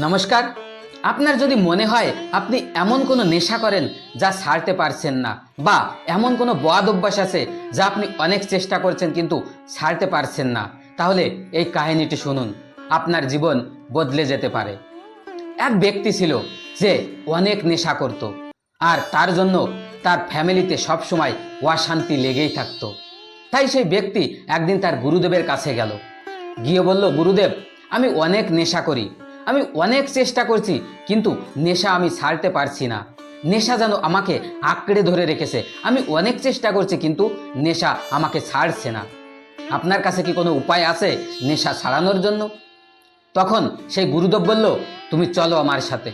নমস্কার। আপনার যদি মনে হয় আপনি এমন কোনো নেশা করেন যা ছাড়তে পারছেন না, বা এমন কোনো বদ অভ্যাস আছে যা আপনি অনেক চেষ্টা করছেন কিন্তু ছাড়তে পারছেন না, তাহলে এই কাহিনীটি শুনুন, আপনার জীবন বদলে যেতে পারে। এক ব্যক্তি ছিল যে অনেক নেশা করত, আর তার জন্য তার ফ্যামিলিতে সবসময় অশান্তি লেগেই থাকতো। তাই সেই ব্যক্তি একদিন তার গুরুদেবের কাছে গেল, গিয়ে বলল, গুরুদেব, আমি অনেক নেশা করি, আমি অনেক চেষ্টা করছি, কিন্তু নেশা আমি ছাড়তে পারছি না। নেশা যেন আমাকে আঁকড়ে ধরে রেখেছে। আমি অনেক চেষ্টা করছি কিন্তু নেশা আমাকে ছাড়ছে না। আপনার কাছে কি কোনো উপায় আছে নেশা ছাড়ানোর জন্য? তখন সেই গুরুদেব বলল, তুমি চলো আমার সাথে।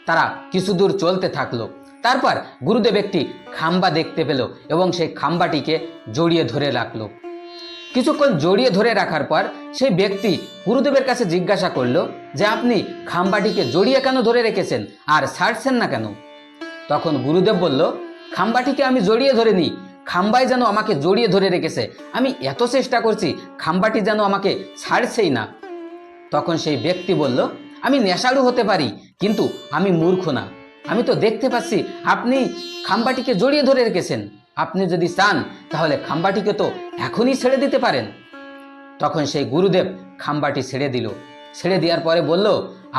তারা কিছু দূর চলতে থাকলো। তারপর গুরুদেব একটি খাম্বা দেখতে পেল এবং সেই খাম্বাটিকে জড়িয়ে ধরে রাখলো। কিছুক্ষণ জড়িয়ে ধরে রাখার পর সেই ব্যক্তি গুরুদেবের কাছে জিজ্ঞাসা করলো যে আপনি খাম্বাটিকে জড়িয়ে কেন ধরে রেখেছেন আর ছাড়ছেন না কেন? তখন গুরুদেব বলল, খাম্বাটিকে আমি জড়িয়ে ধরিনি, খাম্বাই যেন আমাকে জড়িয়ে ধরে রেখেছে। আমি এত চেষ্টা করছি, খাম্বাটি যেন আমাকে ছাড়ছেই না। তখন সেই ব্যক্তি বলল, আমি নেশাড়ু হতে পারি, কিন্তু আমি মূর্খ না। আমি তো দেখতে পাচ্ছি আপনি খাম্বাটিকে জড়িয়ে ধরে রেখেছেন। আপনি যদি চান তাহলে খাম্বাটিকে তো এখনই ছেড়ে দিতে পারেন। তখন সেই গুরুদেব খাম্বাটি ছেড়ে দিল। ছেড়ে দেওয়ার পরে বলল,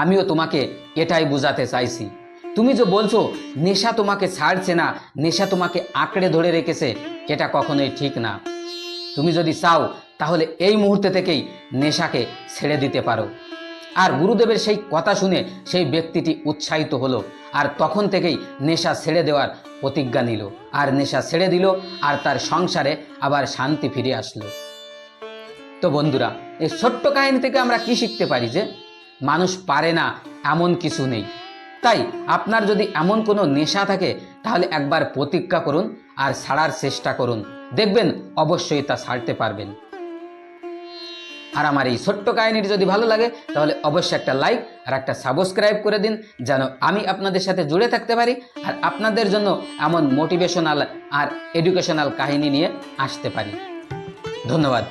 আমিও তোমাকে এটাই বোঝাতে চাইছি। তুমি যে বলছো নেশা তোমাকে ছাড়ছে না, নেশা তোমাকে আঁকড়ে ধরে রেখেছে, এটা কখনোই ঠিক না। তুমি যদি চাও তাহলে এই মুহূর্তে থেকেই নেশাকে ছেড়ে দিতে পারো। আর গুরুদেবের সেই কথা শুনে সেই ব্যক্তিটি উৎসাহিত হলো, আর তখন থেকেই নেশা ছেড়ে দেওয়ার প্রতিজ্ঞা নিল, আর নেশা ছেড়ে দিল, আর তার সংসারে আবার শান্তি ফিরে আসলো। তো বন্ধুরা, এই ছোট্ট কাহিনী থেকে আমরা কি শিখতে পারি? যে মানুষ পারে না এমন কিছু নেই। তাই আপনার যদি এমন কোনো নেশা থাকে তাহলে একবার প্রতিজ্ঞা করুন আর ছাড়ার চেষ্টা করুন, দেখবেন অবশ্যই তা ছাড়তে পারবেন। আর আমার এই ছোট্ট কাহিনীটি যদি ভালো লাগে তাহলে অবশ্যই একটা লাইক আর একটা সাবস্ক্রাইব করে দিন, যেন আমি আপনাদের সাথে জুড়ে থাকতে পারি আর আপনাদের জন্য এমন মোটিভেশনাল আর এডুকেশনাল কাহিনী নিয়ে আসতে পারি। ধন্যবাদ।